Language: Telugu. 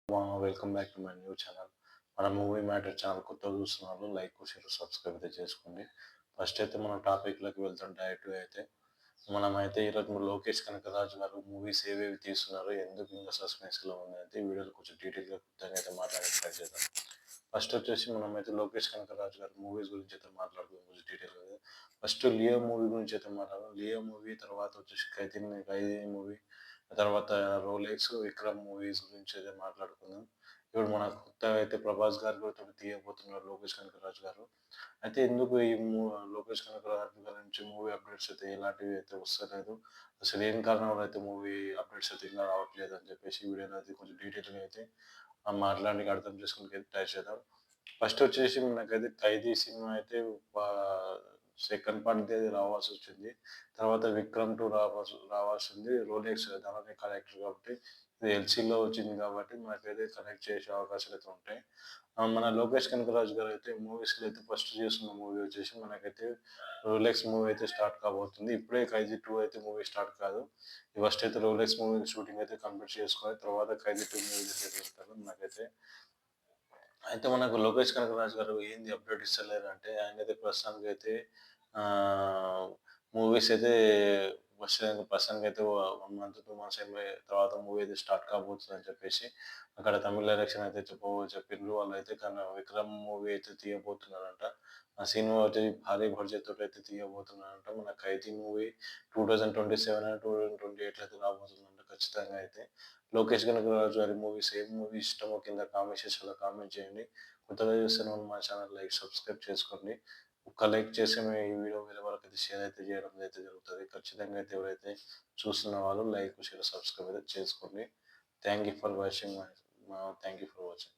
Welcome back to my new channel. మన మూవీ మ్యాటర్ ఛానల్ కొత్తగా చూస్తున్నారు, లైక్ షేర్ సబ్స్క్రైబ్ అయితే చేసుకోండి. ఫస్ట్ అయితే మన టాపిక్లోకి వెళ్తాం డైరెక్ట్గా అయితే. మనమైతే ఈరోజు లోకేష్ కనకరాజు గారు మూవీస్ ఏవేవి తీస్తున్నారు, ఎందుకు ఇంకా సస్పెన్స్లో ఉన్నాయంటే ఈ వీడియోలో కొంచెం డీటెయిల్గా అయితే మాట్లాడే ట్రై చేద్దాం. ఫస్ట్ వచ్చేసి మనమైతే లోకేష్ కనకరాజు గారి మూవీస్ గురించి అయితే మాట్లాడుకుందాం కొంచెం డీటెయిల్గా. ఫస్ట్ లియో మూవీ గురించి అయితే మాట్లాడదాం. లియో మూవీ తర్వాత వచ్చేసి ఖైదీ మూవీ, తర్వాత రోలెక్స్, విక్రమ్ మూవీస్ గురించి అయితే మాట్లాడుకుందాం. ఇప్పుడు మన కొత్తగా అయితే ప్రభాస్ గారు కూడా ఒకటి తీయబోతున్నారు లోకేష్ కనకరాజు గారు. అయితే ఎందుకు ఈ లోకేష్ కనకరాజు గారి నుంచి మూవీ అప్డేట్స్ అయితే ఎలాంటివి అయితే వస్తలేదు, అసలు ఏం కారణం వల్ల అయితే మూవీ అప్డేట్స్ అయితే ఇంకా రావట్లేదు అని చెప్పేసి ఈ వీడియోలో అయితే కొంచెం డీటెయిల్గా అయితే మాట్లాడి అర్థం చేసుకుని ట్రై చేద్దాం. ఫస్ట్ వచ్చేసి మనకైతే 'ఖైదీ' సినిమా అయితే సెకండ్ పార్ట్ అది రావాల్సి వచ్చింది. తర్వాత 'విక్రమ్ 2' రావాల్సింది. రోలెక్స్ దానిలోనే కనెక్టర్ కాబట్టి ఇది ఎల్సీలో వచ్చింది కాబట్టి మనకైతే కనెక్ట్ చేసే అవకాశాలు అయితే ఉంటాయి. మన లోకేష్ కనకరాజు గారు అయితే మూవీస్‌లో అయితే ఫస్ట్ చేస్తున్న మూవీ వచ్చేసి మనకైతే రోలెక్స్ మూవీ అయితే స్టార్ట్ కాబోతుంది. ఇప్పుడే 'ఖైదీ 2' అయితే మూవీ స్టార్ట్ కాదు. ఫస్ట్ అయితే రోలెక్స్ మూవీ షూటింగ్ అయితే కంప్లీట్ చేసుకొని తర్వాత 'ఖైదీ 2' మూవీ చేస్తారు మనకైతే. అయితే మనకు లోకేష్ కనకరాజు గారు ఏంది అప్డేట్ ఇస్తలేరంటే, ఆయనైతే ప్రస్తుతానికైతే ఆహ్, మూవీస్ అయితే ప్రస్తుతానికైతే 1 మంత్, 2 మంత్స్ తర్వాత మూవీ అయితే స్టార్ట్ కాబోతుందని చెప్పేసి అక్కడ తమిళ్ డైరెక్షన్ అయితే చెప్పిండ్రు. వాళ్ళైతే కానీ 'విక్రమ్' మూవీ అయితే తీయబోతున్నారంట. ఆ సినిమా వచ్చి భారీ బడ్జెట్ తోటి అయితే తీయబోతున్నారంట. మన 'ఖైదీ' మూవీ 2027 అండ్ 2028లో అయితే రాబోతుందంట ఖచ్చితంగా అయితే. లోకేష్ కనకరాజు గారి మూవీస్ ఏ మూవీ ఇష్టమో కింద కామెంట్ సెక్షన్‌లో కామెంట్ చేయండి. కొత్తగా చూస్తున్న వాళ్ళు మా ఛానల్ లైక్, సబ్స్క్రైబ్ చేసుకోండి. ఒక్క లైక్ చేసి మీ ఈ వీడియో వేరే వాళ్ళకైతే షేర్ అయితే చేయడం అయితే జరుగుతది. ఖచ్చితంగా అయితే ఎవరైతే చూస్తున్న వాళ్ళు లైక్, షేర్, సబ్స్క్రైబ్ అయితే చేసుకోండి. Thank you for watching thank you for watching.